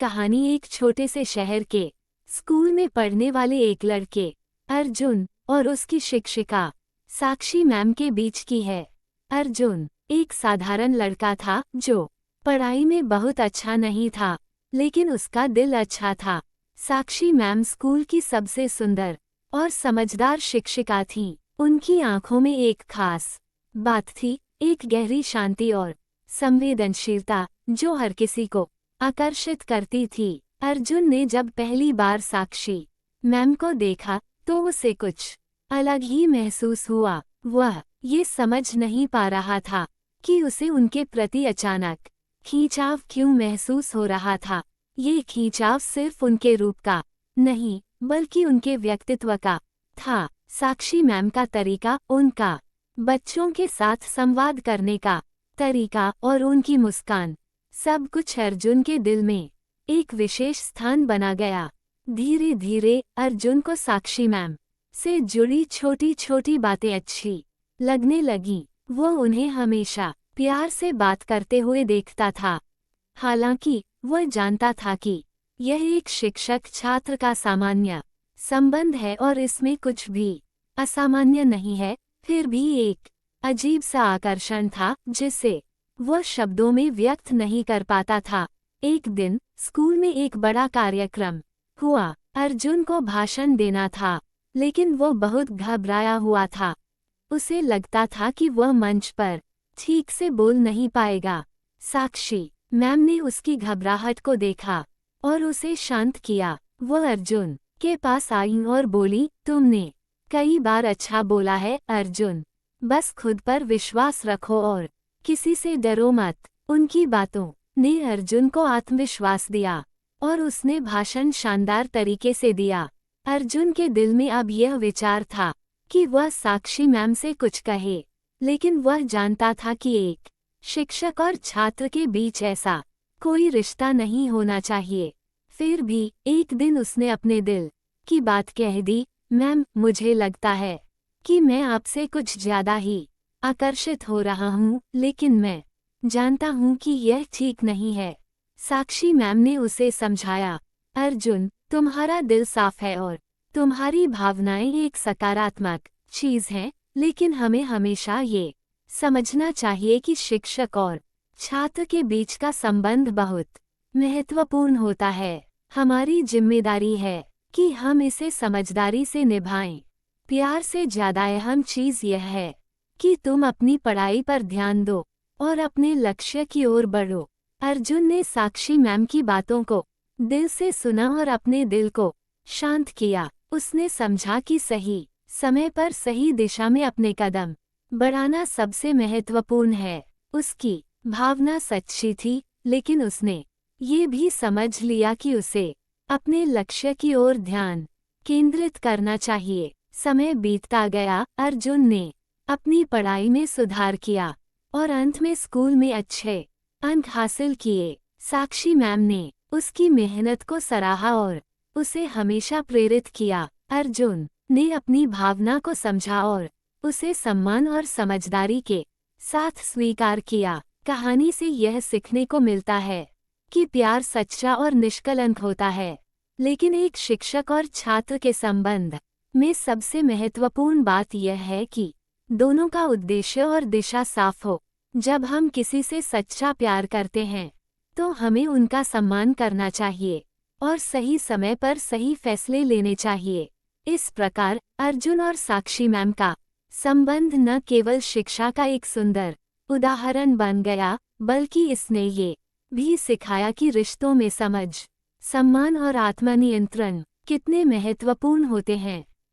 कहानी एक छोटे से शहर के स्कूल में पढ़ने वाले एक लड़के अर्जुन और उसकी शिक्षिका साक्षी मैम के बीच की है। अर्जुन एक साधारण लड़का था जो पढ़ाई में बहुत अच्छा नहीं था, लेकिन उसका दिल अच्छा था। साक्षी मैम स्कूल की सबसे सुंदर और समझदार शिक्षिका थीं। उनकी आंखों में एक खास बात थी, एक गहरी शांति और संवेदनशीलता जो हर किसी को आकर्षित करती थी। अर्जुन ने जब पहली बार साक्षी मैम को देखा तो उसे कुछ अलग ही महसूस हुआ। वह ये समझ नहीं पा रहा था कि उसे उनके प्रति अचानक खींचाव क्यों महसूस हो रहा था। ये खींचाव सिर्फ उनके रूप का नहीं, बल्कि उनके व्यक्तित्व का था। साक्षी मैम का तरीका, उनका बच्चों के साथ संवाद करने का तरीका और उनकी मुस्कान, सब कुछ अर्जुन के दिल में एक विशेष स्थान बना गया। धीरे धीरे अर्जुन को साक्षी मैम से जुड़ी छोटी छोटी बातें अच्छी लगने लगीं। वो उन्हें हमेशा प्यार से बात करते हुए देखता था। हालांकि वह जानता था कि यह एक शिक्षक छात्र का सामान्य संबंध है और इसमें कुछ भी असामान्य नहीं है, फिर भी एक अजीब सा आकर्षण था जिसे वह शब्दों में व्यक्त नहीं कर पाता था। एक दिन स्कूल में एक बड़ा कार्यक्रम हुआ। अर्जुन को भाषण देना था, लेकिन वो बहुत घबराया हुआ था। उसे लगता था कि वह मंच पर ठीक से बोल नहीं पाएगा। साक्षी मैम ने उसकी घबराहट को देखा और उसे शांत किया। वह अर्जुन के पास आई और बोली, तुमने कई बार अच्छा बोला है अर्जुन, बस खुद पर विश्वास रखो और किसी से डरो मत। उनकी बातों ने अर्जुन को आत्मविश्वास दिया और उसने भाषण शानदार तरीके से दिया। अर्जुन के दिल में अब यह विचार था कि वह साक्षी मैम से कुछ कहे, लेकिन वह जानता था कि एक शिक्षक और छात्र के बीच ऐसा कोई रिश्ता नहीं होना चाहिए। फिर भी एक दिन उसने अपने दिल की बात कह दी, मैम मुझे लगता है कि मैं आपसे कुछ ज्यादा ही आकर्षित हो रहा हूँ, लेकिन मैं जानता हूँ कि यह ठीक नहीं है। साक्षी मैम ने उसे समझाया, अर्जुन तुम्हारा दिल साफ है और तुम्हारी भावनाएं एक सकारात्मक चीज हैं, लेकिन हमें हमेशा ये समझना चाहिए कि शिक्षक और छात्र के बीच का संबंध बहुत महत्वपूर्ण होता है। हमारी जिम्मेदारी है कि हम इसे समझदारी से निभाएं। प्यार से ज्यादा अहम चीज यह है कि तुम अपनी पढ़ाई पर ध्यान दो और अपने लक्ष्य की ओर बढ़ो। अर्जुन ने साक्षी मैम की बातों को दिल से सुना और अपने दिल को शांत किया। उसने समझा कि सही समय पर सही दिशा में अपने कदम बढ़ाना सबसे महत्वपूर्ण है। उसकी भावना सच्ची थी, लेकिन उसने ये भी समझ लिया कि उसे अपने लक्ष्य की ओर ध्यान केंद्रित करना चाहिए। समय बीतता गया, अर्जुन ने अपनी पढ़ाई में सुधार किया और अंत में स्कूल में अच्छे अंक हासिल किए। साक्षी मैम ने उसकी मेहनत को सराहा और उसे हमेशा प्रेरित किया। अर्जुन ने अपनी भावना को समझा और उसे सम्मान और समझदारी के साथ स्वीकार किया। कहानी से यह सीखने को मिलता है कि प्यार सच्चा और निष्कलंक होता है, लेकिन एक शिक्षक और छात्र के संबंध में सबसे महत्वपूर्ण बात यह है कि दोनों का उद्देश्य और दिशा साफ हो। जब हम किसी से सच्चा प्यार करते हैं तो हमें उनका सम्मान करना चाहिए और सही समय पर सही फैसले लेने चाहिए। इस प्रकार अर्जुन और साक्षी मैम का संबंध न केवल शिक्षा का एक सुंदर उदाहरण बन गया, बल्कि इसने ये भी सिखाया कि रिश्तों में समझ, सम्मान और आत्मनियंत्रण कितने महत्वपूर्ण होते हैं।